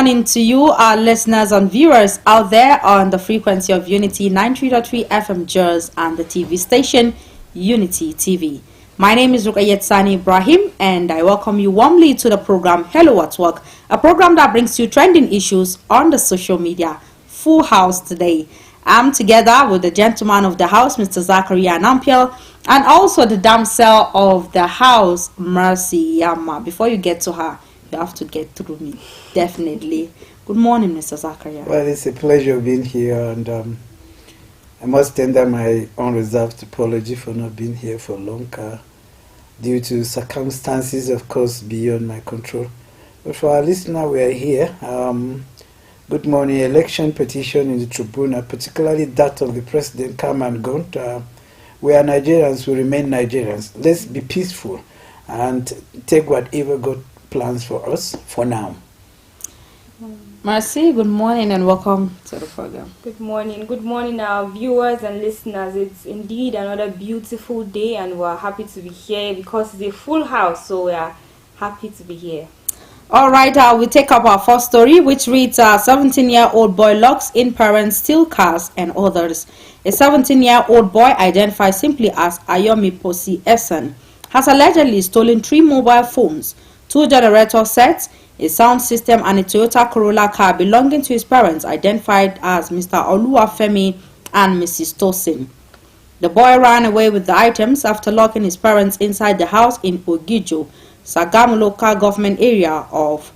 morning to you, our listeners and viewers out there on the frequency of Unity 93.3 FM Jers and the TV station Unity TV. My name is Sani Ibrahim and I welcome you warmly to the program Hello at Work, a program that brings you trending issues on the social media. Full house today. I'm together with the gentleman of the house, Mr. Zakaria Nampiel, and also the damsel of the house, Mercy Yama. Before you get to her, you have to get through me, definitely. Good morning, Mr. Zakaria. Well, it's a pleasure being here, and I must tender my unreserved apology for not being here for long, due to circumstances, of course, beyond my control. But for our listener, we are here. Good morning. Election petition in the tribunal, particularly that of the president, come and gone. We are Nigerians, we remain Nigerians. Let's be peaceful and take whatever God plans for us for now. Mercy, good morning and welcome to the program. Good morning our viewers and listeners. It's indeed another beautiful day and we're happy to be here because it's a full house, so we are happy to be here. Alright, we take up our first story, which reads, 17-year-old boy locks in parents, steal cars and others. A 17-year-old boy identified simply as Ayomi Posi Essen has allegedly stolen 3 mobile phones, 2 generator sets, a sound system and a Toyota Corolla car belonging to his parents identified as Mr. Oluwafemi and Mrs. Tosin. The boy ran away with the items after locking his parents inside the house in Ogijo, Sagamu local government area of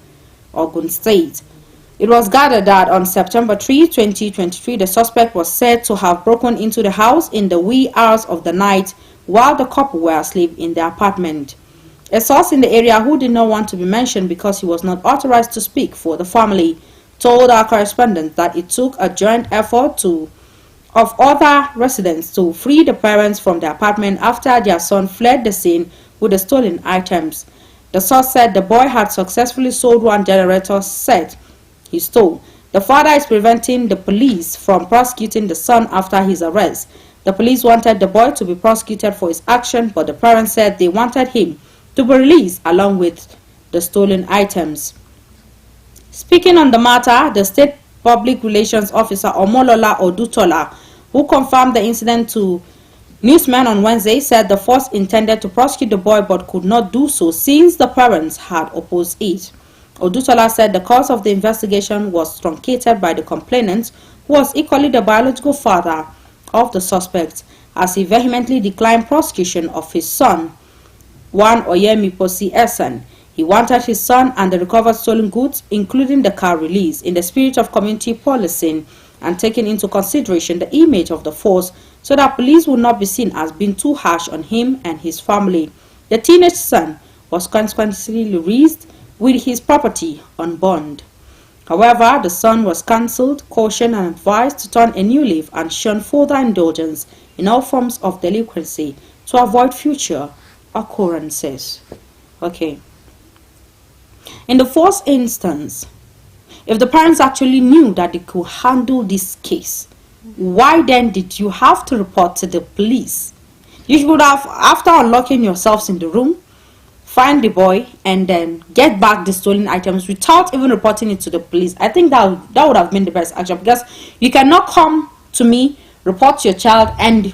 Ogun State. It was gathered that on September 3, 2023, the suspect was said to have broken into the house in the wee hours of the night while the couple were asleep in their apartment. A source in the area who did not want to be mentioned because he was not authorized to speak for the family told our correspondent that it took a joint effort of other residents to free the parents from the apartment after their son fled the scene with the stolen items. The source said the boy had successfully sold 1 generator set he stole. The father is preventing the police from prosecuting the son after his arrest. The police wanted the boy to be prosecuted for his action, but the parents said they wanted him to be released along with the stolen items. Speaking on the matter, the State Public Relations Officer Omolola Odutola, who confirmed the incident to newsmen on Wednesday, said the force intended to prosecute the boy but could not do so since the parents had opposed it. Odutola said the course of the investigation was truncated by the complainant, who was equally the biological father of the suspect, as he vehemently declined prosecution of his son, one Oyemi Posi Essen. He wanted his son and the recovered stolen goods, including the car, released in the spirit of community policing and taking into consideration the image of the force so that police would not be seen as being too harsh on him and his family. The teenage son was consequently released with his property on bond. However, the son was cancelled, cautioned and advised to turn a new leaf and shun further indulgence in all forms of delinquency to avoid future occurrences. Okay. In the first instance, if the parents actually knew that they could handle this case, why then did you have to report to the police? You should have, after unlocking yourselves in the room, find the boy and then get back the stolen items without even reporting it to the police. I think that would have been the best action, because you cannot come to me, report your child, and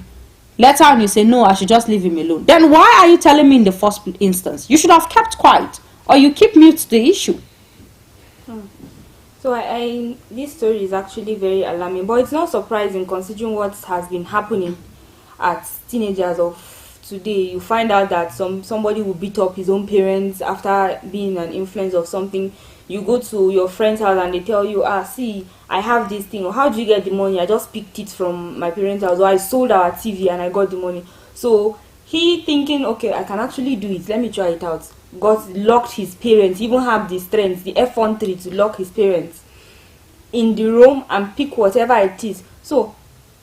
later on you say, no, I should just leave him alone. Then why are you telling me in the first instance? You should have kept quiet, or you keep mute to the issue. So this story is actually very alarming, but it's not surprising considering what has been happening at teenagers of today. You find out that somebody will beat up his own parents after being an influence of something. You go to your friend's house and they tell you, see, I have this thing, or how do you get the money? I just picked it from my parents' house, or I sold our TV and I got the money. So he thinking, okay, I can actually do it, let me try it out. Locked his parents, even have the strength, the F13 to lock his parents in the room and pick whatever it is. So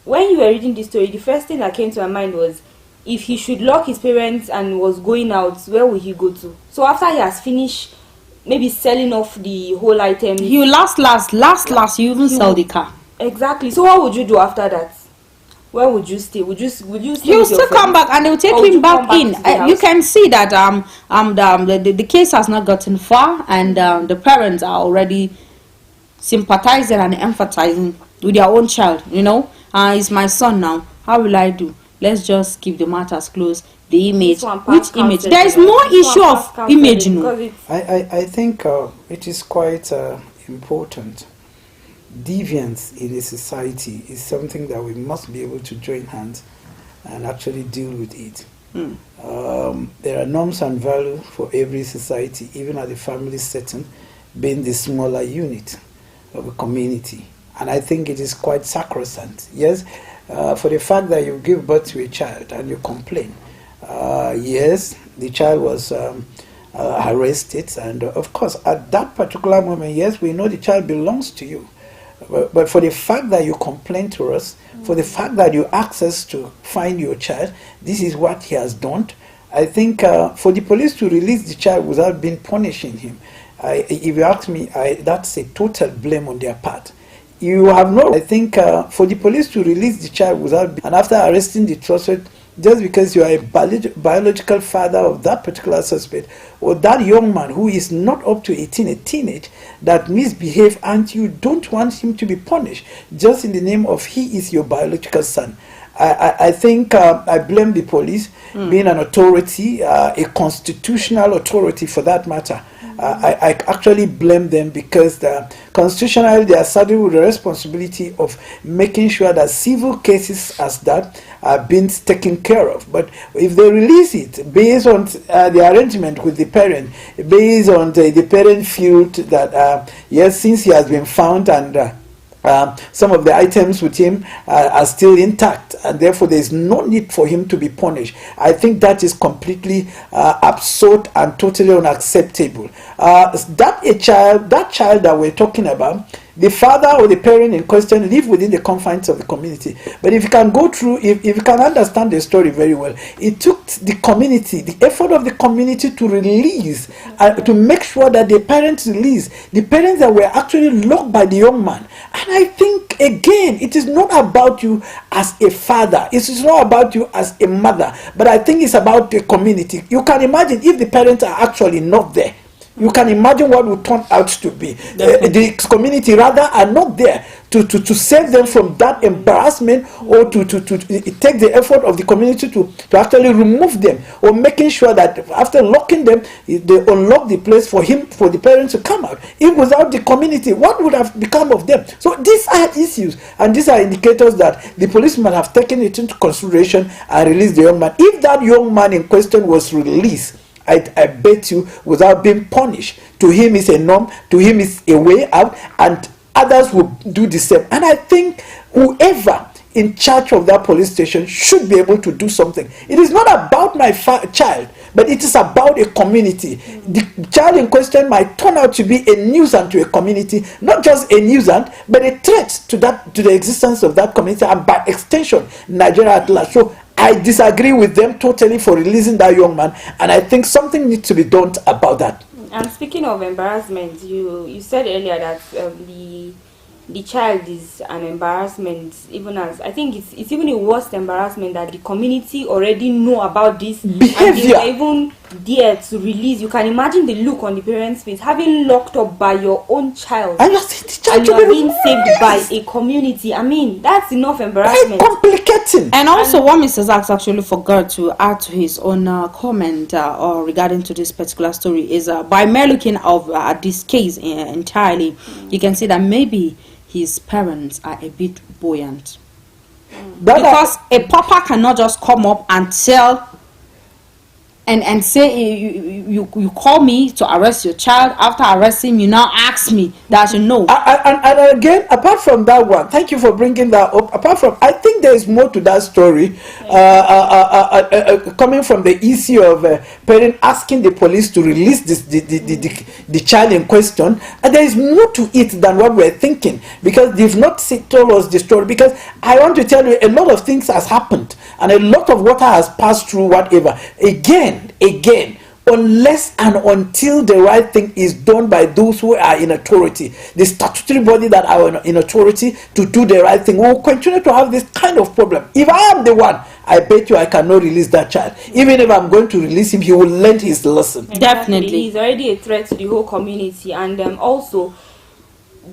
when you were reading this story, the first thing that came to my mind was, if he should lock his parents and was going out, where will he go to? So after he has finished maybe selling off the whole item, you last you even sell the car. Exactly. So what would you do after that? Where would you stay? Would you stay? You still come back and they will take him back in. You can see that the case has not gotten far, and the parents are already sympathizing and empathizing with their own child. It's my son now. How will I do? Let's just keep the matters close. The image, which image? There is no issue of image. I think it is quite important. Deviance in a society is something that we must be able to join hands and actually deal with it. There are norms and values for every society, even at the family setting, being the smaller unit of a community. And I think it is quite sacrosanct. Yes, for the fact that you give birth to a child and you complain, yes, the child was arrested, and of course, at that particular moment, yes, we know the child belongs to you. But for the fact that you complain to us, for the fact that you ask us to find your child, this is what he has done. I think for the police to release the child without being punishing him, if you ask me, that's a total blame on their part. You have no. I think for the police to release the child without, and after arresting the suspect, just because you are a biological father of that particular suspect, or that young man who is not up to 18, a teenage, that misbehave, and you don't want him to be punished, just in the name of he is your biological son. I think I blame the police, being an authority, a constitutional authority for that matter. I actually blame them because constitutionally they are saddled with the responsibility of making sure that civil cases as that are being taken care of. But if they release it based on the arrangement with the parent, based on the parent field that yes, since he has been found and some of the items with him are still intact, and therefore there is no need for him to be punished. I think that is completely absurd and totally unacceptable. That child that we're talking about, the father or the parent in question live within the confines of the community. But if you can go through, if you can understand the story very well, it took the community, the effort of the community to release, to make sure that the parents release, the parents that were actually locked by the young man. And I think, again, it is not about you as a father. It is not about you as a mother. But I think it's about the community. You can imagine if the parents are actually not there. You can imagine what would turn out to be. The community rather are not there to save them from that embarrassment, or to take the effort of the community to actually remove them, or making sure that after locking them, they unlock the place for the parents to come out. If without the community, what would have become of them? So these are issues, and these are indicators that the policeman have taken it into consideration and released the young man. If that young man in question was released, I bet you, without being punished, to him is a norm, to him is a way out, and others will do the same. And I think whoever in charge of that police station should be able to do something. It is not about my child, but it is about a community. The child in question might turn out to be a nuisance to a community, not just a nuisance, but a threat to the existence of that community, and by extension, Nigeria at large. So I disagree with them totally for releasing that young man, and I think something needs to be done about that. And speaking of embarrassment, you said earlier that the child is an embarrassment, even as I think it's even a worst embarrassment that the community already know about this behavior, and they even dare to release. You can imagine the look on the parents' face, having locked up by your own child, and you are being saved by a community. I mean, that's enough embarrassment. Very complicating. And also, what Mrs. Axe actually forgot to add to his own comment or regarding to this particular story is by mere looking at this case entirely, you can see that maybe his parents are a bit buoyant. Because a papa cannot just come up and tell and say you call me to arrest your child. After arresting him, you now ask me that you know. And again, apart from that one, thank you for bringing that up. Apart from, I think there is more to that story, coming from the issue of parent asking the police to release the child in question. And there is more to it than what we're thinking, because they've not told us the story. Because I want to tell you, a lot of things has happened, and a lot of water has passed through whatever. Again, unless and until the right thing is done by those who are in authority, the statutory body that are in authority to do the right thing, we will continue to have this kind of problem. If I am the one, I bet you I cannot release that child. Even if I'm going to release him, he will learn his lesson. Exactly. Definitely. He's already a threat to the whole community. And also,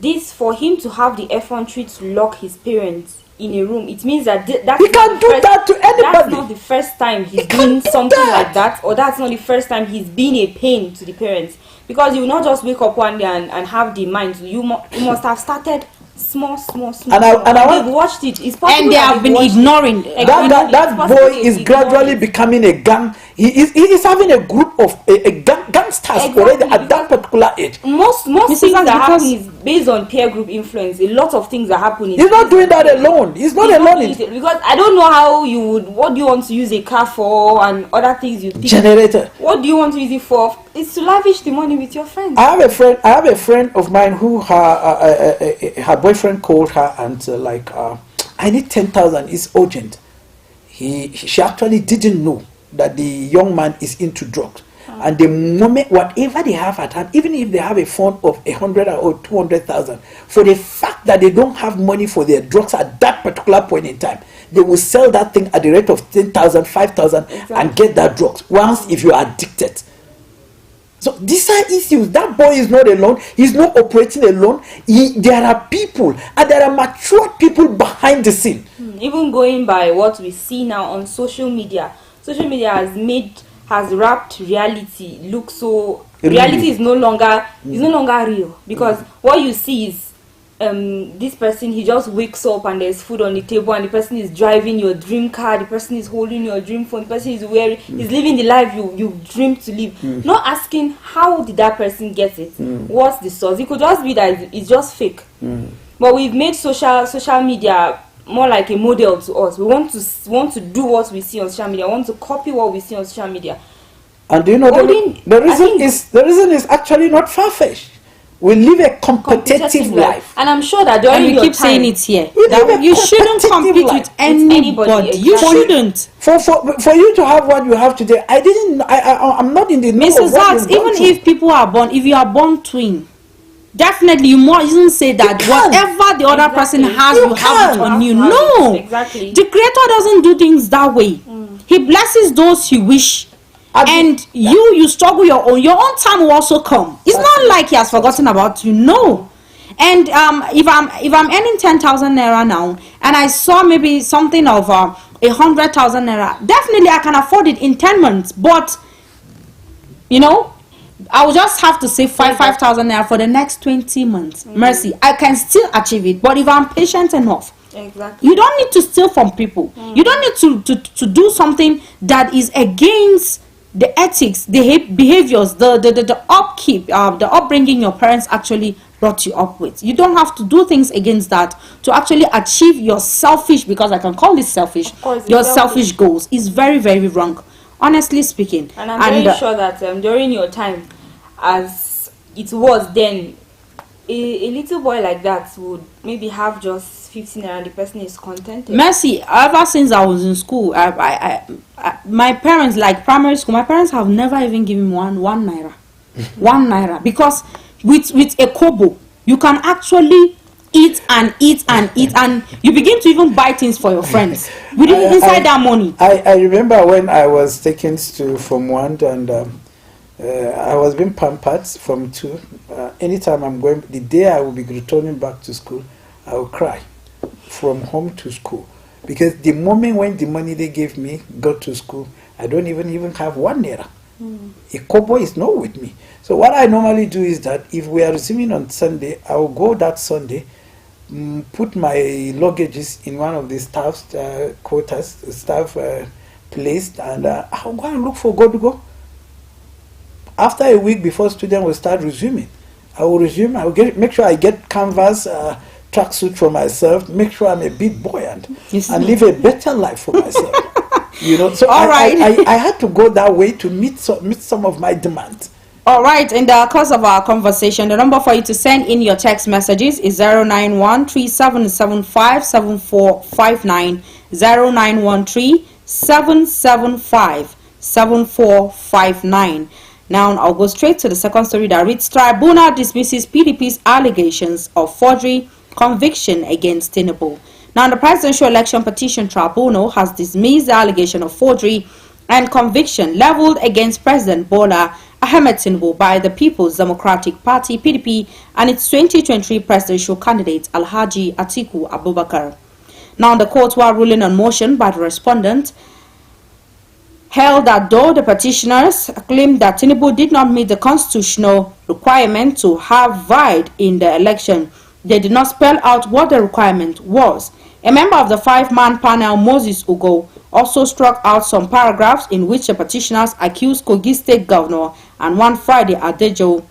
this, for him to have the effrontery to lock his parents in a room, it means that that's He can do that to anybody. That's not the first time he's doing something like that, or that's not the first time he's been a pain to the parents. Because you will not just wake up one day and have the mind. You must have started small. And they've watched it. It's possible, and they have been ignoring it. That boy is gradually becoming a gang. He is having a group of gangsters already at that particular age. Most things that happen is based on peer group influence. A lot of things are happening. He's not doing that alone. He's not alone. Because I don't know how you would. What do you want to use a car for and other things you think? Generator. What do you want to use it for? It's to lavish the money with your friends. I have a friend of mine who her boyfriend called her and I need 10,000. It's urgent. She actually didn't know that the young man is into drugs. And the moment, whatever they have at hand, even if they have a fund of 100 or 200,000, for the fact that they don't have money for their drugs at that particular point in time, they will sell that thing at the rate of 10,000, 5,000, and get that drugs. Once, if you are addicted. So these are issues. That boy is not alone. He's not operating alone. There are people, and there are mature people behind the scene. Even going by what we see now on social media has wrapped reality look so. Reality is no longer real, because what you see is this person, he just wakes up and there's food on the table, and the person is driving your dream car, the person is holding your dream phone, the person is wearing, is living the life you dream to live. Not asking how did that person get it, what's the source. It could just be that it's just fake. But we've made social media more like a model to us. We want to do what we see on social media. We want to copy what we see on social media. And do you know the reason is actually not far-fetched. We live a competitive life. And I'm sure that during your keep time, saying it here, that you shouldn't compete with anybody. You shouldn't. For you to have what you have today, I'm not in the know Mrs. of what Hawks, you've gone even through. if people are born, if you are born twin, definitely you mustn't say that whatever the other person has, you have it on you. No. Exactly. The Creator doesn't do things that way. He blesses those he wish. And you struggle your own time will also come. It's not like he has forgotten about you. No. And if I'm earning 10,000 naira now, and I saw maybe something of 100,000 naira, definitely I can afford it in 10 months. But I will just have to save 5,000 naira for the next 20 months. Mercy, I can still achieve it. But if I'm patient enough, exactly, you don't need to steal from people. You don't need to do something that is against the ethics, the behaviors, the upkeep, the upbringing your parents actually brought you up with. You don't have to do things against that to actually achieve your selfish, because I can call this selfish, your selfish goals. Is very, very wrong, honestly speaking. And I'm very sure that during your time, as it was then, a little boy like that would maybe have just 15 naira and the person is contented. Mercy, ever since I was in school, my parents, like primary school, my parents have never even given me one naira. 1 naira. Because with a kobo, you can actually eat and you begin to even buy things for your friends inside that money. I remember when I was taken to Form 1 and I was being pampered from 2. Anytime I'm going, the day I will be returning back to school, I will cry from home to school, because the moment when the money they gave me got to school, I don't even have 1 naira. A kobo is not with me. So what I normally do is that if we are receiving on Sunday, I will go that Sunday, put my luggages in one of the staff quarters, staff place, and I'll go and look for go. After a week before students will start resuming, I will resume. I will make sure I get canvas tracksuit for myself. Make sure I'm a bit buoyant and live a better life for myself. So I had to go that way to meet some of my demands. All right, in the course of our conversation, the number for you to send in your text messages is 091-3775-7459, 091-3775-7459. Now, I'll go straight to the second story that reads, Tribunal dismisses PDP's allegations of forgery conviction against Tinubu. Now, the Presidential Election Petition Tribunal has dismissed the allegation of forgery and conviction leveled against President Bola Ahmed Tinubu by the People's Democratic Party (PDP) and its 2023 presidential candidate Alhaji Atiku Abubakar. Now, the court, while ruling on motion by the respondent, held that though the petitioners claimed that Tinubu did not meet the constitutional requirement to have vied in the election, they did not spell out what the requirement was. A member of the five-man panel, Moses Ugo, also struck out some paragraphs in which the petitioners accused Kogi State Governor and one Friday Adejo,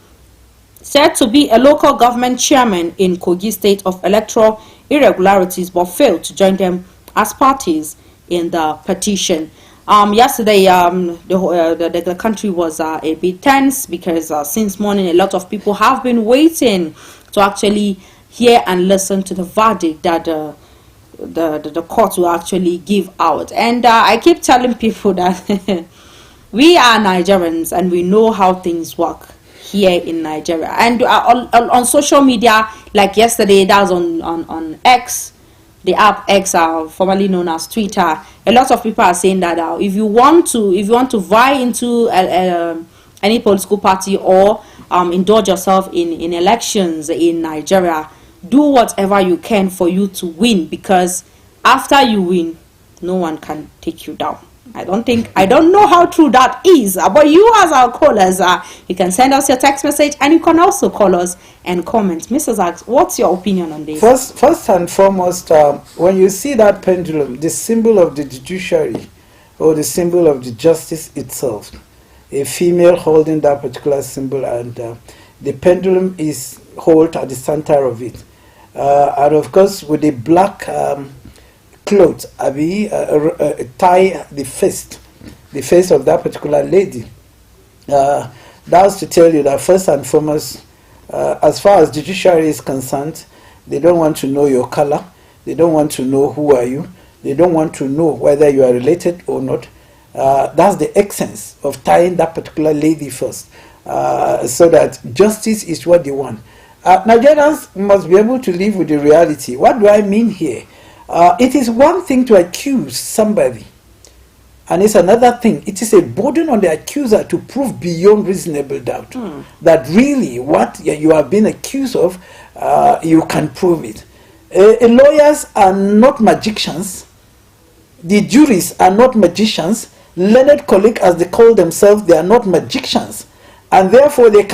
said to be a local government chairman in Kogi State, of electoral irregularities, but failed to join them as parties in the petition. Yesterday, the country was a bit tense because since morning, a lot of people have been waiting to actually hear and listen to the verdict that the court will actually give out. And I keep telling people that we are Nigerians and we know how things work here in Nigeria. And on social media, like yesterday, that was on X, the app X, formerly known as Twitter. A lot of people are saying that if you want to vie into any political party or indulge yourself in elections in Nigeria, do whatever you can for you to win, because after you win, no one can take you down. I don't know how true that is, but you as our callers, you can send us your text message and you can also call us and comment. Mrs. Ax, what's your opinion on this? First and foremost, when you see that pendulum, the symbol of the judiciary or the symbol of the justice itself, a female holding that particular symbol, and the pendulum is held at the center of it, and of course with the black clothes, tie the face of that particular lady. That's to tell you that first and foremost, as far as judiciary is concerned, they don't want to know your color, they don't want to know who are you, they don't want to know whether you are related or not. That's the essence of tying that particular lady first, so that justice is what they want. Nigerians must be able to live with the reality. What do I mean here? It is one thing to accuse somebody, and it's another thing. It is a burden on the accuser to prove beyond reasonable doubt that really what you are being accused of, you can prove it. Lawyers are not magicians. The juries are not magicians. Learned colleagues, as they call themselves, they are not magicians. And therefore, you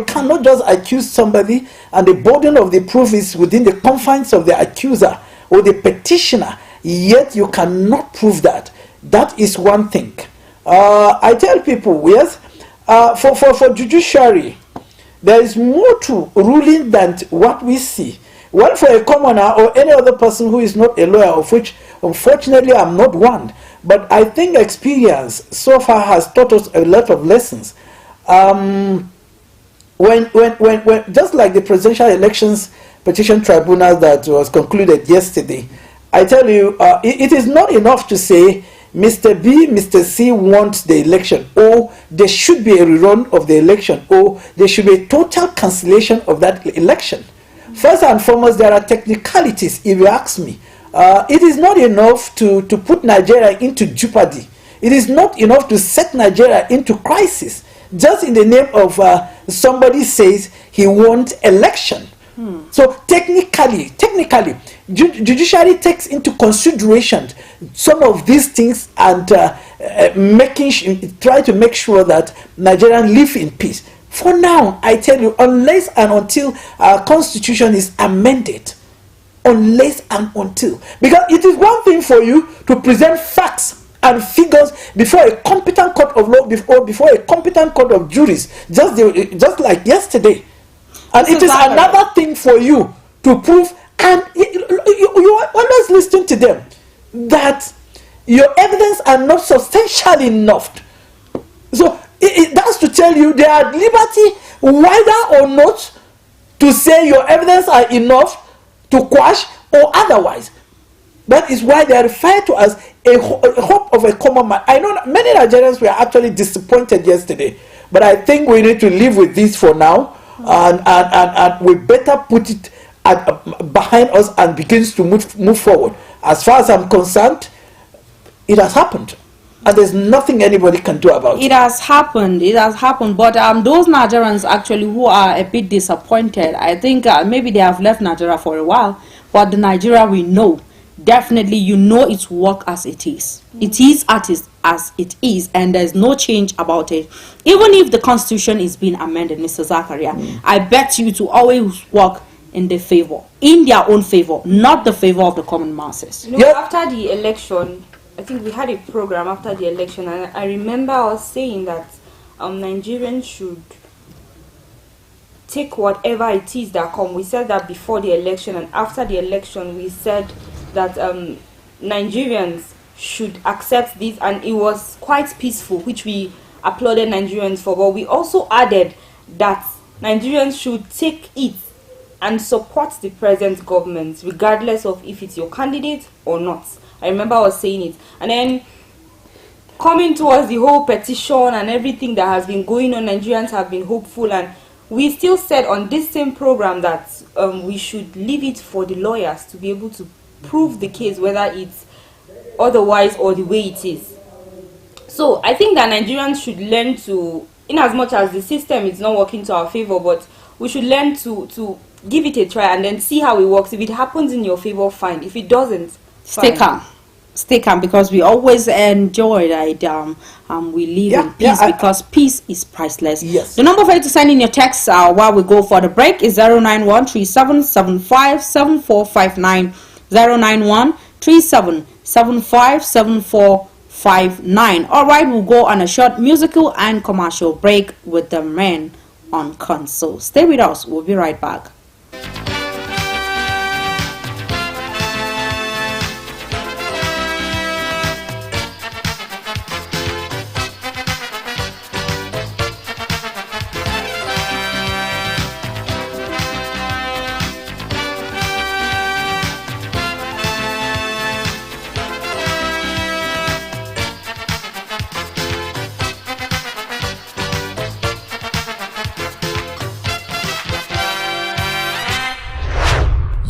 cannot just accuse somebody and the burden of the proof is within the confines of the accuser or the petitioner, yet you cannot prove that. That is one thing. I tell people, yes, for judiciary, there is more to ruling than what we see. Well, for a commoner or any other person who is not a lawyer, of which unfortunately I'm not one, but I think experience so far has taught us a lot of lessons. When just like the presidential elections petition tribunal that was concluded yesterday, I tell you, it is not enough to say Mr. B, Mr. C want the election, or there should be a rerun of the election, or there should be a total cancellation of that election. First and foremost, there are technicalities, if you ask me. It is not enough to put Nigeria into jeopardy. It is not enough to set Nigeria into crisis. Just in the name of somebody says he wants election. So technically, judiciary takes into consideration some of these things and try to make sure that Nigerians live in peace. For now, I tell you, unless and until our constitution is amended, because it is one thing for you to present facts and figures before a competent court of law, before a competent court of juries, just like yesterday. And it is another thing for you to prove, and you always listen to them, that your evidence are not substantial enough. So that's to tell you they are at liberty, whether or not to say your evidence are enough to quash or otherwise. That is why they are referred to as a hope of a common man. I know many Nigerians were actually disappointed yesterday, but I think we need to live with this for now, and we better put it behind us and begins to move forward. As far as I'm concerned, it has happened. And there's nothing anybody can do about it. It has happened. But those Nigerians actually who are a bit disappointed, I think maybe they have left Nigeria for a while. But the Nigeria we know, definitely it's work as it is. It is as it is, and there's no change about it. Even if the constitution is being amended, Mr. Zakaria, I bet you to always work in their own favor, not the favor of the common masses. After the election, I think we had a program after the election, and I remember us saying that Nigerians should take whatever it is that come. We said that before the election, and after the election we said that Nigerians should accept this, and it was quite peaceful, which we applauded Nigerians for. But we also added that Nigerians should take it and support the present government regardless of if it's your candidate or not. I remember I was saying it. And then coming towards the whole petition and everything that has been going on, Nigerians have been hopeful, and we still said on this same program that we should leave it for the lawyers to be able to prove the case, whether it's otherwise or the way it is. So I think that Nigerians should learn to, in as much as the system is not working to our favor, but we should learn to give it a try and then see how it works. If it happens in your favor, fine. If it doesn't, stay calm, because we always enjoy that we live in peace, because peace is priceless. Yes. The number for you to send in your text while we go for the break is 09137757459, 09137757459. All right, we'll go on a short musical and commercial break with the men on console. Stay with us. We'll be right back.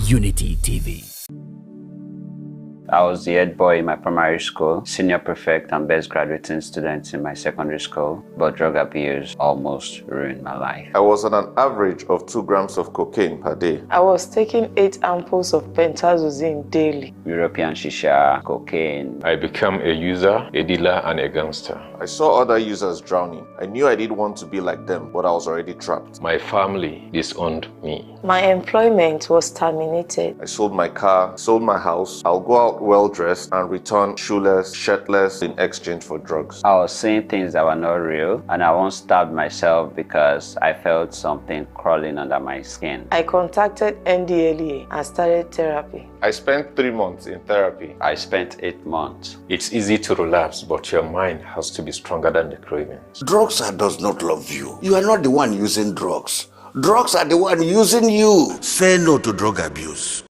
Unity TV. I was the head boy in my primary school, senior prefect and best graduating student in my secondary school, but drug abuse almost ruined my life. I was on an average of 2 grams of cocaine per day. I was taking 8 ampoules of pentazosine daily. European shisha, cocaine. I became a user, a dealer, and a gangster. I saw other users drowning. I knew I didn't want to be like them, but I was already trapped. My family disowned me. My employment was terminated. I sold my car, sold my house. I'll go out well-dressed and return shoeless, shirtless in exchange for drugs. I was seeing things that were not real, and I once stabbed myself because I felt something crawling under my skin. I contacted NDLEA and started therapy. I spent 3 months in therapy. I spent 8 months. It's easy to relapse, but your mind has to be stronger than the cravings. Drugs does not love you. You are not the one using drugs. Drugs are the one using you. Say no to drug abuse.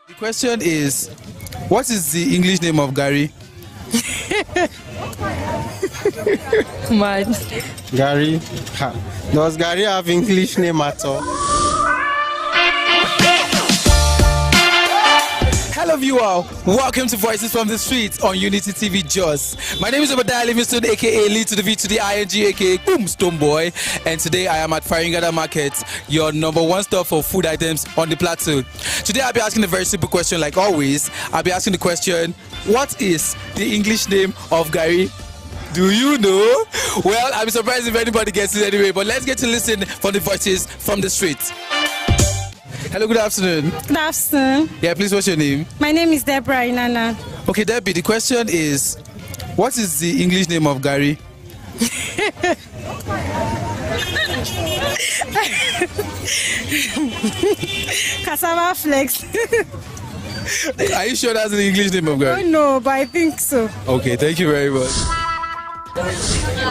The question is, what is the English name of Gary? Mad. Gary? Does Gary have English name at all? Hello viewer, welcome to Voices from the Streets on Unity TV Jos. My name is Himma Dai Mata, aka Lead to the V to the ING, aka Boom Stone Boy, and today I am at Faringada Market, your number one store for food items on the plateau. Today I'll be asking a very simple question like always. I'll be asking the question, what is the English name of Gary? Do you know? Well, I'll be surprised if anybody gets it anyway, but let's get to listen from the Voices from the Streets. Hello, good afternoon. Good afternoon. Yeah, please, what's your name? My name is Deborah Inana. Okay, Debbie, the question is, what is the English name of Gary? Cassava flakes. Are you sure that's the English name of Gary? Oh no, but I think so. Okay, thank you very much.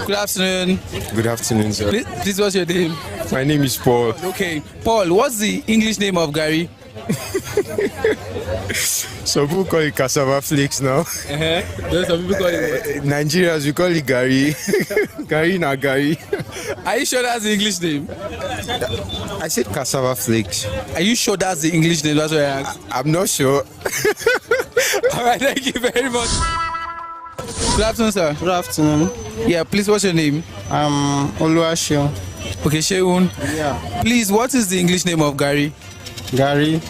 Good afternoon. Good afternoon, sir. Please, what's your name? My name is Paul. Okay, Paul, what's the English name of Gary? Some people call it cassava flakes now. Then some people call it Nigerians, we call it Gary. Gary na Gary. Are you sure that's the English name? I said cassava flakes. Are you sure that's the English name? That's what I asked. I'm not sure. All right, thank you very much. Good afternoon, sir. Good afternoon. Yeah, please, what's your name? Oluwaseun. Okay, Sheun. Yeah. Please, what is the English name of Gary? Gary.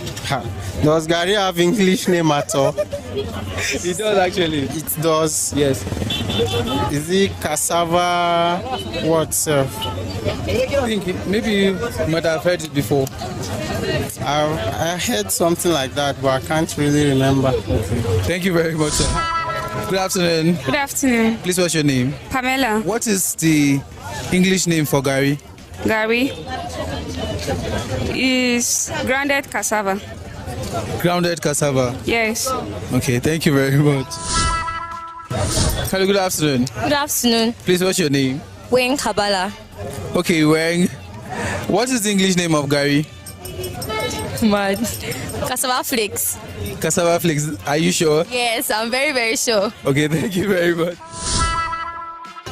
Does Gary have English name at all? It does actually. It does. Yes. Is it cassava? What, sir? I think maybe you might have heard it before. I heard something like that, but I can't really remember. Thank you very much, sir. Good afternoon. Good afternoon. Please, what's your name? Pamela. What is the English name for Gary? Gary is grounded cassava. Grounded cassava? Yes. Okay, thank you very much. Hello, good afternoon. Good afternoon. Please, what's your name? Wayne Kabala. Okay, Wang. What is the English name of Gary? Mad. Cassava flakes. Cassava flakes. Are you sure? Yes, I'm very, very sure. Okay, thank you very much.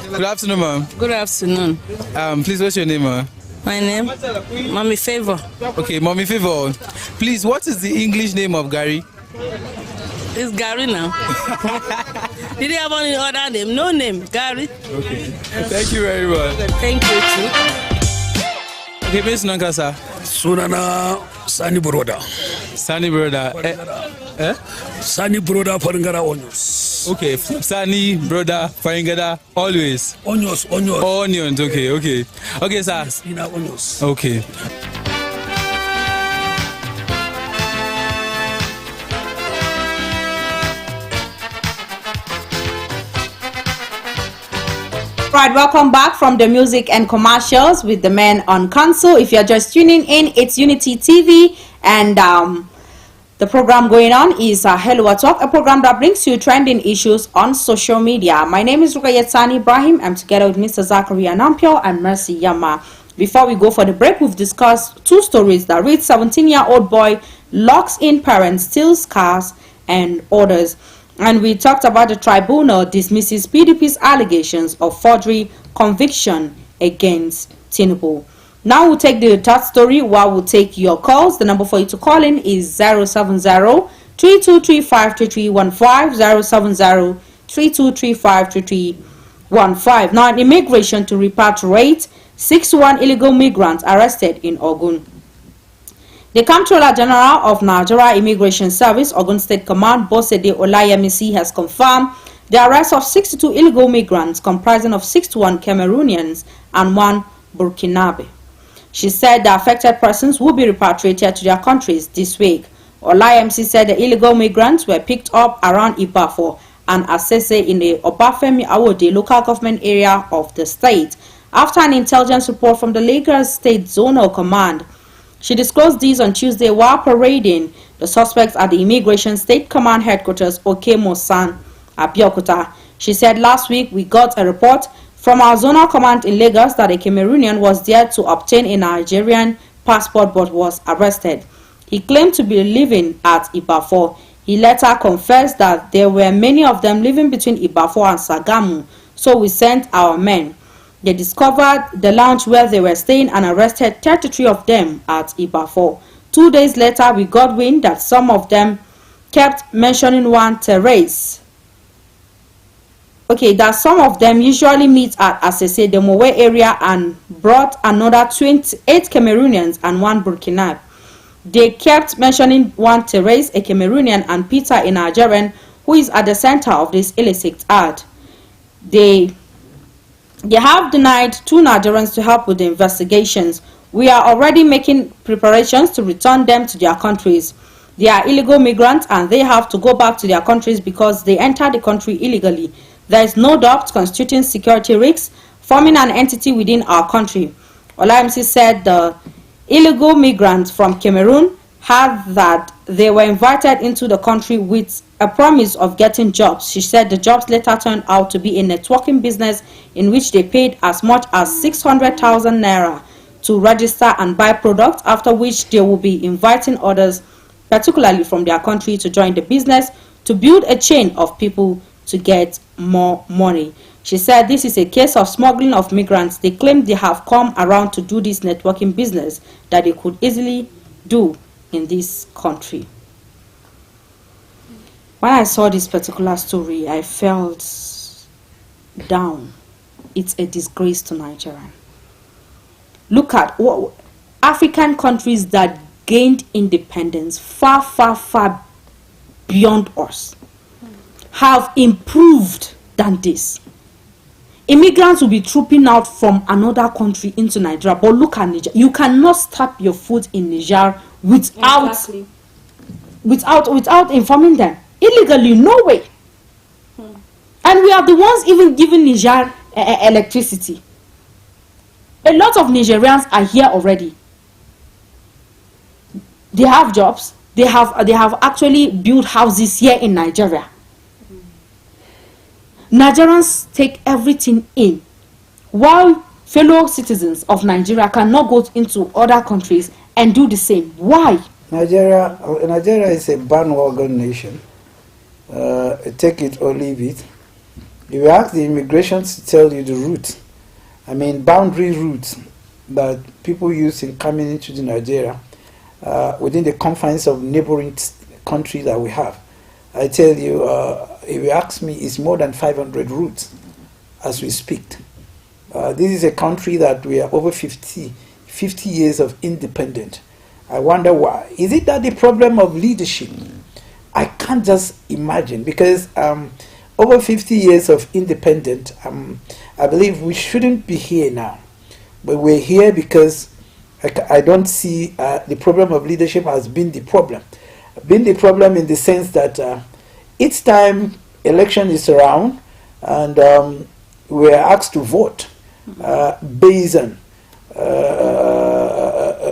Good afternoon, ma'am. Good afternoon. Please, what's your name, ma'am? My name? Mommy Favor. Okay, Mommy Favor. Please, what is the English name of Gary? It's Gary now. Did you have any other name? No name, Gary. Okay. Thank you very much. Thank you too. Okay, Miss Nankasa. Sunana Sani Broda. Sani Broda. Sani Broda Faringada Onions. Okay, Sani Broda Faringada always. Onions. Onions. Okay. Okay, sir. Fina onions. Okay. Right, welcome back from the music and commercials with the men on council. If you're just tuning in, it's Unity TV, and the program going on is Hello Talk, a program that brings you trending issues on social media. My name is Likitan Ibrahim. I'm together with Mr. Zachary Anampio and Mercy Yama. Before we go for the break, we've discussed two stories that read 17-year-old boy locks in parents, steals cars, and orders. And we talked about the tribunal dismisses PDP's allegations of forgery conviction against TUNTBE. Now we'll take the third story while we'll take your calls. The number for you to call in is 070-3235-3315, 070-3235-3315. Now, an immigration to repatriate 61 illegal migrants arrested in Ogun. The Comptroller General of Nigeria Immigration Service, Ogun State Command, Bosede Olayemisi, has confirmed the arrest of 62 illegal migrants comprising of 61 Cameroonians and 1 Burkinabe. She said the affected persons will be repatriated to their countries this week. Olayemisi said the illegal migrants were picked up around Ibafo and Asese in the Obafemi Awode local government area of the state after an intelligence report from the Lagos State Zonal Command. She disclosed these on Tuesday while parading the suspects at the Immigration State Command Headquarters, Okemosan, Abeokuta. She said, last week we got a report from our Zonal Command in Lagos that a Cameroonian was there to obtain a Nigerian passport but was arrested. He claimed to be living at Ibafo. He later confessed that there were many of them living between Ibafo and Sagamu, so we sent our men. They discovered the lounge where they were staying and arrested 33 of them at Ibafo. 2 days later, we got wind that some of them kept mentioning one Therese. Okay, that some of them usually meet at Asese, the Mowe area, and brought another 28 Cameroonians and one Burkina. They kept mentioning one Therese, a Cameroonian, and Peter, a Nigerian, who is at the center of this illicit act. They have denied 2 Nigerians to help with the investigations. We are already making preparations to return them to their countries. They are illegal migrants and they have to go back to their countries because they entered the country illegally. There is no doubt constituting security risks, forming an entity within our country. Olayemsi said the illegal migrants from Cameroon had that they were invited into the country with a promise of getting jobs. She said the jobs later turned out to be a networking business in which they paid as much as 600,000 naira to register and buy products, after which they will be inviting others, particularly from their country, to join the business to build a chain of people to get more money. She said this is a case of smuggling of migrants. They claim they have come around to do this networking business that they could easily do in this country. When I saw this particular story, I felt down. It's a disgrace to Nigeria. Look at what African countries that gained independence far, far, far beyond us have improved than this. Immigrants will be trooping out from another country into Nigeria, but look at Niger. You cannot step your foot in Niger without informing them. Illegally, no way. And we are the ones even giving Niger electricity. A lot of Nigerians are here already. They have jobs. They have actually built houses here in Nigeria. Nigerians take everything in, while fellow citizens of Nigeria cannot go into other countries and do the same. Why? Nigeria is a bandwagon nation. Take it or leave it. If you ask the immigration to tell you the route, I mean boundary routes that people use in coming into the Nigeria within the confines of neighboring countries that we have, I tell you, if you ask me, it's more than 500 routes as we speak. This is a country that we are over 50 years of independent. I wonder why. Is it that the problem of leadership? I can't just imagine, because over 50 years of independent, I believe we shouldn't be here now. But we're here because I don't see the problem of leadership has been the problem. Been the problem in the sense that each time election is around and we're asked to vote based on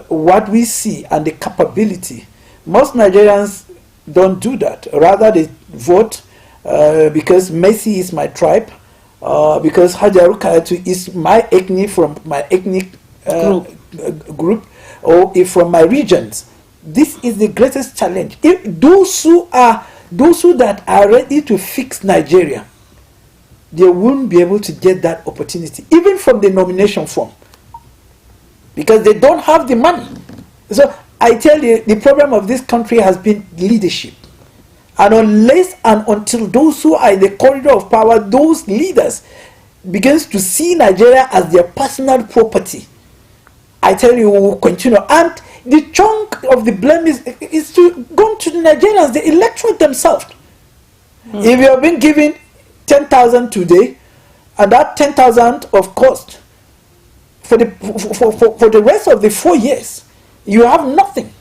what we see and the capability. Most Nigerians don't do that. Rather, they vote because Messi is my tribe, because HAJARKU is my ethnic from my ethnic group, or if from my regions. This is the greatest challenge. If those who that are ready to fix Nigeria, they won't be able to get that opportunity, even from the nomination form, because they don't have the money. So I tell you, the problem of this country has been leadership. And unless and until those who are in the corridor of power, those leaders, begins to see Nigeria as their personal property, I tell you, we will continue. And the chunk of the blame is to go to the Nigerians, the electorate themselves. If you have been given 10,000 today, and that 10,000 of cost for the rest of the 4 years, you have nothing.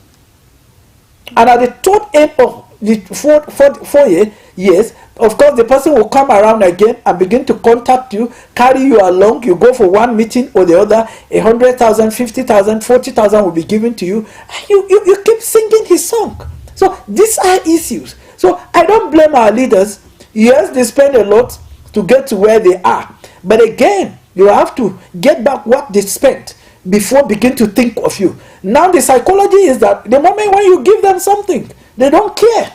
And at the third end of the 4 years, of course, the person will come around again and begin to contact you, carry you along. You go for one meeting or the other, 100,000, 50,000, 40,000 will be given to you. You keep singing his song. So these are issues. So I don't blame our leaders. Yes, they spend a lot to get to where they are. But again, you have to get back what they spent before begin to think of you. Now the psychology is that the moment when you give them something, they don't care.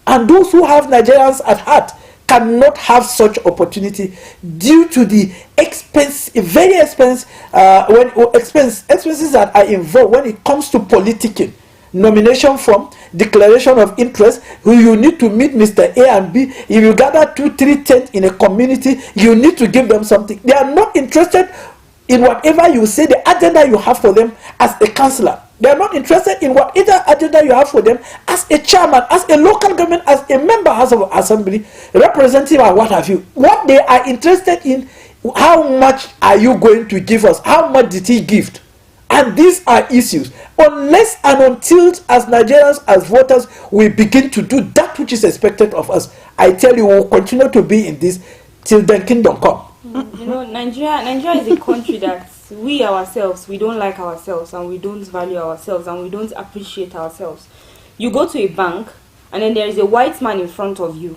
And those who have Nigerians at heart cannot have such opportunity due to the expenses that are involved when it comes to politicking. nomination form, declaration of interest. You need to meet Mr. A and B. If you gather 2-3 tents in a community, you need to give them something. They are not interested in whatever you say, the agenda you have for them as a councillor. They are not interested in whatever agenda you have for them as a chairman, as a local government, as a member House of Assembly, representative, and what have you. What they are interested in, how much are you going to give us? How much did he give? And these are issues. Unless and until as Nigerians, as voters, we begin to do that which is expected of us, I tell you, we will continue to be in this till the kingdom come. You know, Nigeria is a country that we ourselves, we don't like ourselves, and we don't value ourselves, and we don't appreciate ourselves. You go to a bank, and then there is a white man in front of you.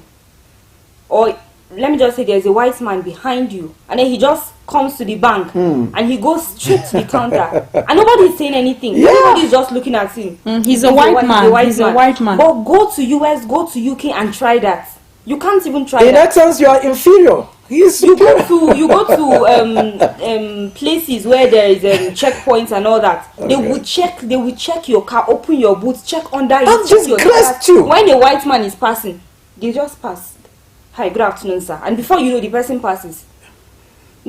Or let me just say there's a white man behind you, and then he just comes to the bank and he goes straight to the counter, and nobody is saying anything. Yeah. Everybody is just looking at him. He's a white man. He's a white man. But go to US, go to UK, and try that. You can't even try in that. that sense, you are inferior. You go to places where there is checkpoints and all that. Okay. They will check your car, open your boots, check under you, check your car. When a white man is passing, they just pass. Hi, good afternoon, sir. And before you know, the person passes.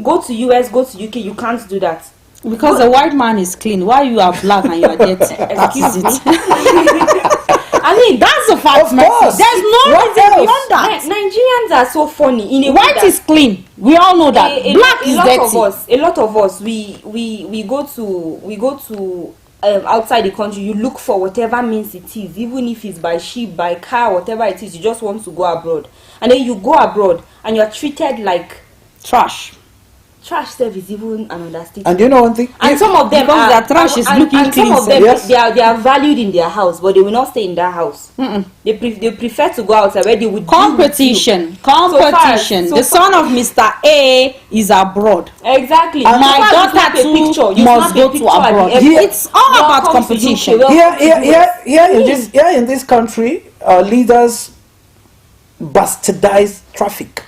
Go to US, go to UK, you can't do that. Because the white man is clean, while you are black and you are dirty. Excuse me. I mean, that's a fact. There's no reason beyond that. Nigerians are so funny. In a white is clean. We all know that. Black is dirty. A lot of us, we go to outside the country. You look for whatever means it is, even if it's by ship, by car, whatever it is. You just want to go abroad, and then you go abroad and you are treated like trash. Trash service is even an understatement. And you know one thing? And some of them because their trash is looking clean. Some of them, they are valued in their house, but they will not stay in that house. They prefer to go outside where they would competition. The son of Mr. A is abroad. Exactly. And my daughter too must go to abroad. It's all about competition. Here in this country, our leaders bastardize traffic.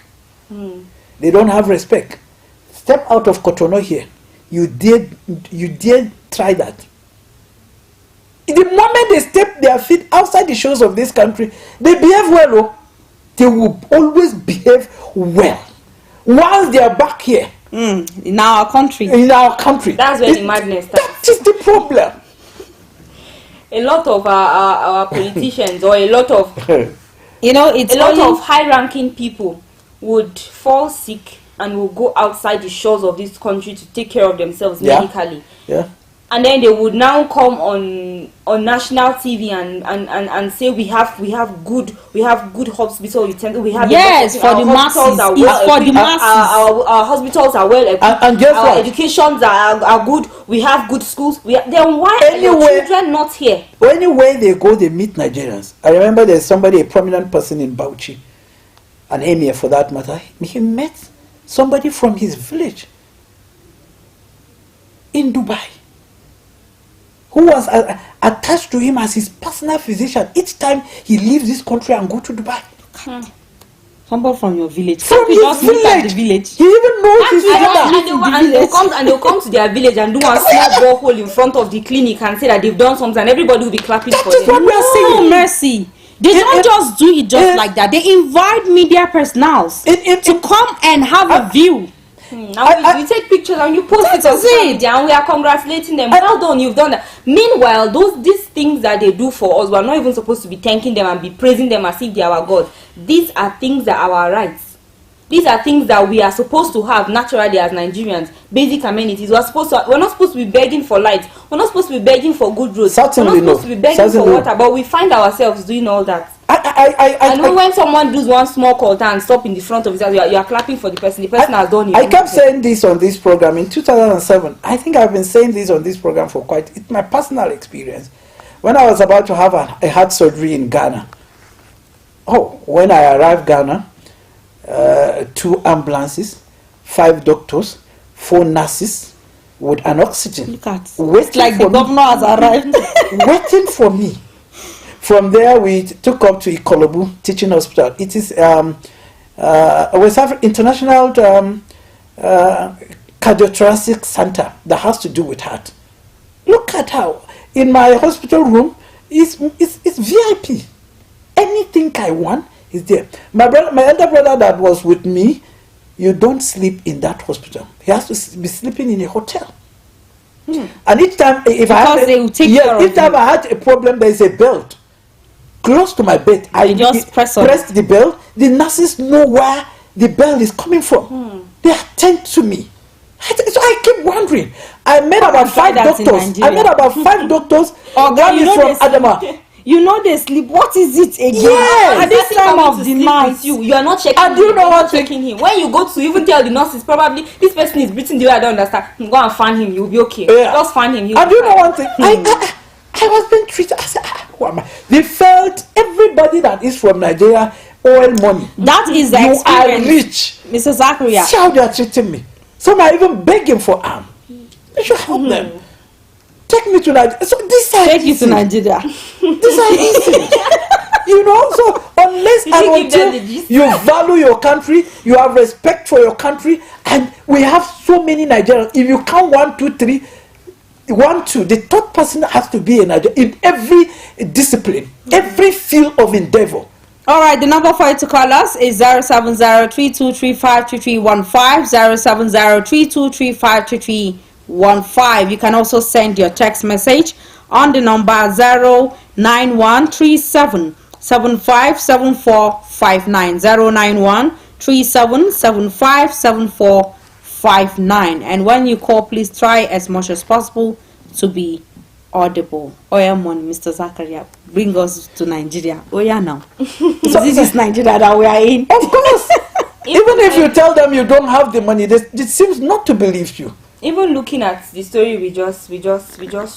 They don't have respect. Step out of Cotonou here. You did try that. The moment they step their feet outside the shores of this country, they behave well. They will always behave well. Once they are back here. In our country. That's where the madness starts. That is the problem. A lot of our politicians or a lot of of high-ranking people would fall sick and will go outside the shores of this country to take care of themselves medically. Yeah. And then they would now come on national TV and say we have good hospitals. We have for the masses. Our hospitals are well equipped. And guess our what? educations are good. We have good schools. Then why are your children not here? Anywhere they go, they meet Nigerians. I remember there's a prominent person in Bauchi, an emir for that matter. He met somebody from his village in Dubai who was attached to him as his personal physician each time he leaves this country and go to Dubai. Somebody from your village. From his village. He even knows his mother. And they'll come to their village and do a small borehole in front of the clinic and say that they've done something, and everybody will be clapping for them. What we are saying. Mercy. They don't just do it like that. They invite media personnels to come and have a view. Now we take pictures and you post it on social media and we are congratulating them. Well done, you've done that. Meanwhile, these things that they do for us, we're not even supposed to be thanking them and be praising them as if they are our God. These are things that are our rights. These are things that we are supposed to have naturally as Nigerians. Basic amenities. We're not supposed to be begging for lights. We're not supposed to be begging for good roads. Certainly we're not supposed to be begging for water. But we find ourselves doing all that. When someone does one small call and stop in the front of his house, you are clapping for the person. The person has done it. I kept saying this on this program in 2007. I think I've been saying this on this program for it's my personal experience. When I was about to have a heart surgery in Ghana. When I arrived Ghana, 2 ambulances, 5 doctors, 4 nurses with an oxygen. Look at it's like the governor has arrived. Waiting for me. From there, we took up to Ikolobu Teaching Hospital. It is West African International Cardiothoracic Center that has to do with heart. Look at how in my hospital room, It's VIP. Anything I want is there. My elder brother that was with me, you don't sleep in that hospital. He has to be sleeping in a hotel. And each time, if I had a problem, there is a belt close to my bed. I just press the bell. The nurses know where the bell is coming from. They attend to me. So I keep wondering. I met about 5 doctors. One is from Adama. You know they sleep. What is it again? Yes. At this time of the night, you are not checking. And do you know what? Checking him. When you go to even tell the nurses, probably this person is breathing the way I don't understand. Go and fan him. You'll be okay. Just fan him. And do you know one thing? I was being treated. I said, who am I? They felt everybody that is from Nigeria oil money. That is the experience. You are rich, Mr. Zakaria. See how they are treating me. Some are even begging for arm. I should help them. Take me to Nigeria. So this are take you to Nigeria. These are easy. You know, so unless and until you value your country, you have respect for your country, and we have so many Nigerians. If you count 1, 2, 3, 1, 2, the third person has to be a Nigerian in every discipline, every field of endeavor. All right, the number for you to call us is 070-3235-3315, 070-3235-3315. You can also send your text message on the number 09137757459, 09137757459. And when you call, please try as much as possible to be audible. Oya money, Mr. Zakaria, bring us to Nigeria. Oya now. So this is Nigeria that we are in. Of course. Even if you tell them you don't have the money, it seems not to believe you. Even looking at the story we just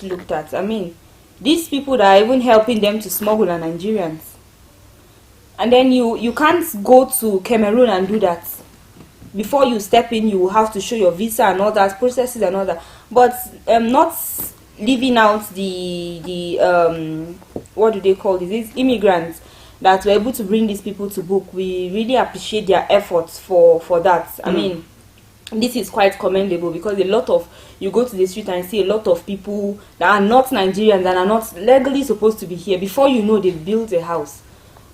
looked at, I mean, these people that are even helping them to smuggle are Nigerians. And then you can't go to Cameroon and do that. Before you step in, you will have to show your visa and all that, processes and all that. But not leaving out the what do they call these immigrants that were able to bring these people to book. We really appreciate their efforts for that. I mean, this is quite commendable, because you go to the street and see a lot of people that are not Nigerians and are not legally supposed to be here. Before you know, they've built a house.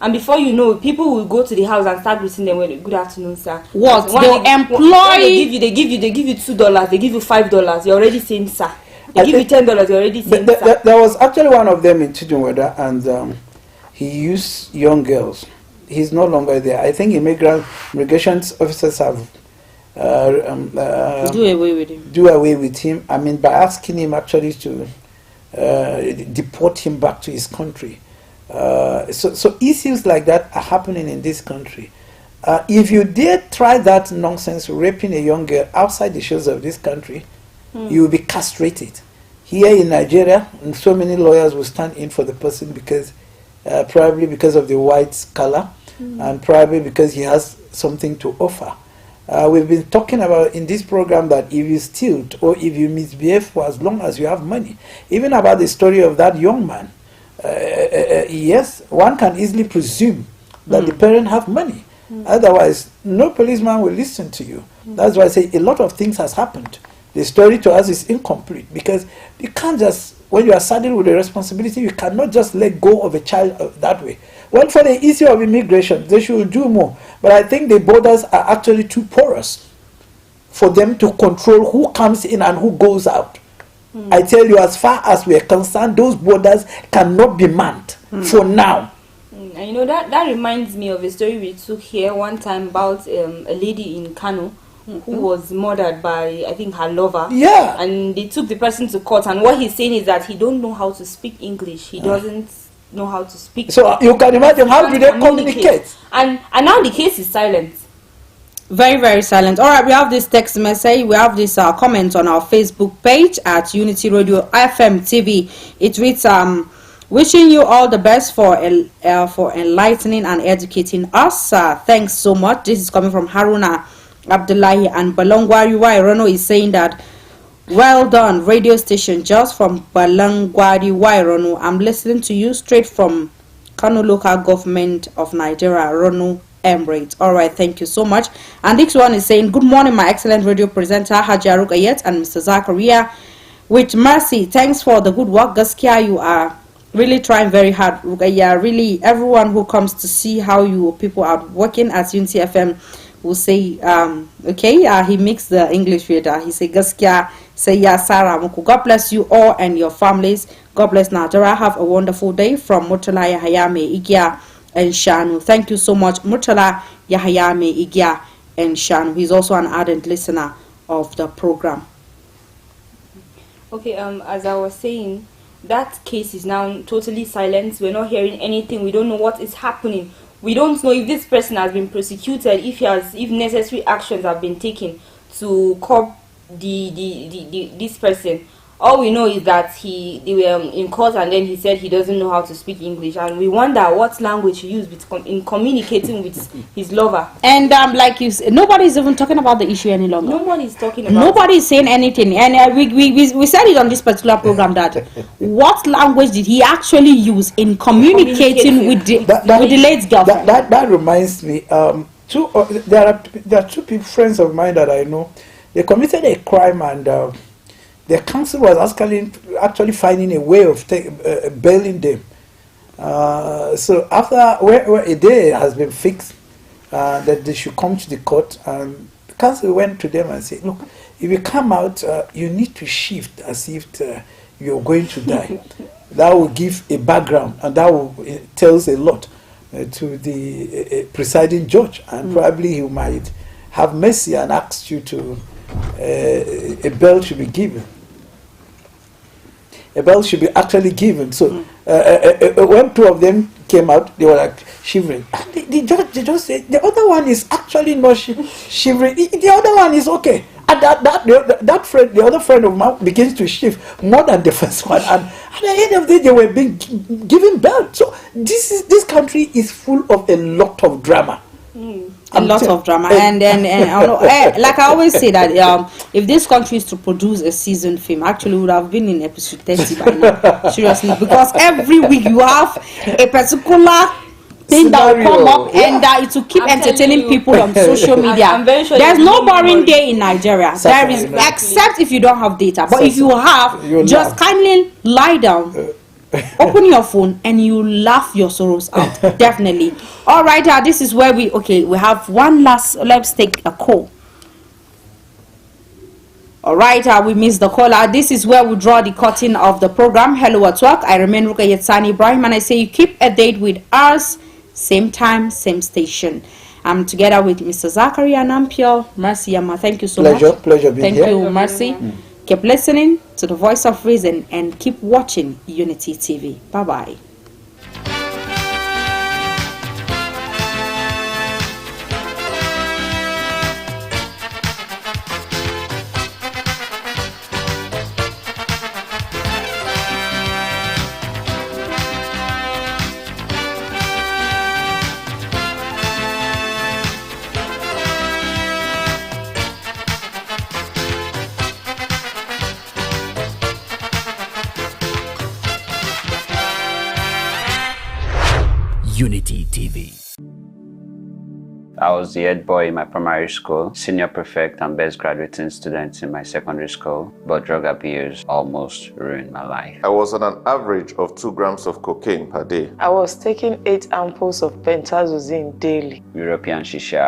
And before you know, people will go to the house and start greeting them with "Good afternoon, sir." What? They employ? They give you $2. They give you $5. You're already saying sir. They give you $10. You're already saying sir. There was actually one of them in Chidunweda, and he used young girls. He's no longer there. I think immigration officers have do away with him. Do away with him. I mean, by asking him actually to deport him back to his country. So issues like that are happening in this country. If you dare try that nonsense, raping a young girl outside the shores of this country, you will be castrated. Here in Nigeria, and so many lawyers will stand in for the person because probably because of the white color, and probably because he has something to offer. We've been talking about in this program that if you steal or if you misbehave for as long as you have money, even about the story of that young man, yes, one can easily presume that the parent have money. Otherwise, no policeman will listen to you. That's why I say a lot of things has happened. The story to us is incomplete, because you can't just, when you are saddled with a responsibility, you cannot just let go of a child that way. Well, for the issue of immigration, they should do more. But I think the borders are actually too porous for them to control who comes in and who goes out. I tell you, as far as we are concerned, those borders cannot be manned for now. And you know, that reminds me of a story we took here one time about a lady in Kano who was murdered by, I think, her lover. Yeah. And they took the person to court, and what he's saying is that he don't know how to speak English. He doesn't know how to speak. So you can imagine, how do they communicate? And now the case is silent. Very, very silent. All right, we have this text message. We have this comment on our Facebook page at Unity Radio FM TV. It reads, wishing you all the best for enlightening and educating us. Thanks so much. This is coming from Haruna Abdullahi, and Balangwari Wairono is saying that, well done, radio station, just from Balangwari Wairono. I'm listening to you straight from Kano local government of Nigeria, Rono Emirate. All right, thank you so much. And this one is saying, good morning, my excellent radio presenter HAJARKU and Mr. Zakaria. With mercy, thanks for the good work. Gaskia, you are really trying very hard. Yeah, really, everyone who comes to see how you people are working at Unity FM will say, okay, he makes the English reader. He say, Gaskia, say, yeah, Sarah, God bless you all and your families. God bless Nigeria. Have a wonderful day from Murtala Yahayame Igia and Shanu. Thank you so much, Murtala Yahayame Igia and Shanu. He's also an ardent listener of the program. Okay, as I was saying, that case is now totally silent. We're not hearing anything. We don't know what is happening. We don't know if this person has been prosecuted, if necessary actions have been taken to curb this person. All we know is that they were in court and then he said he doesn't know how to speak English, and we wonder what language he used in communicating with his lover. And like you said, nobody's even talking about the issue any longer. Nobody's talking about Nobody's saying anything. And we said it on this particular program that what language did he actually use in communicating with the late girlfriend? That reminds me, there are two people, friends of mine that I know. They committed a crime and the council was actually finding a way of bailing them. So after where a day has been fixed that they should come to the court, and the council went to them and said, look, if you come out, you need to shift as if you're going to die. That will give a background, and that will tells a lot to the presiding judge, and probably he might have mercy and ask you to a bail should be given. A bail should be actually given. So when two of them came out, they were like shivering. And the judge said the other one is actually not shivering. The other one is okay. And that friend, the other friend of mine, begins to shift more than the first one. And at the end of the day, they were being given bail. So this country is full of a lot of drama. A lot of drama, and like I always say that if this country is to produce a seasoned film, actually would have been in episode 30 by now. Seriously, because every week you have a particular thing that will come up, and it will keep entertaining people on social media. I'm very sure there's no boring day in Nigeria. There is, except if you don't have data. But if you have, just kindly lie down. Open your phone and you laugh your sorrows out. Definitely. All right, this is where we have one last. Let's take a call. All right, we missed the caller. This is where we draw the curtain of the program. Hello at work. I remain Rukayet Ibrahim, and I say you keep a date with us, same time, same station. I'm together with Mr. Zachary and Ampio. Mercy, Yama. Thank you so much. Pleasure being here. Thank you, Mercy. Keep listening to the voice of reason and keep watching Unity TV. Bye-bye. Unity TV. I was the head boy in my primary school, senior prefect and best graduating student in my secondary school, but drug abuse almost ruined my life. I was on an average of 2 grams of cocaine per day. I was taking 8 ampoules of pentazosine daily. European shisha,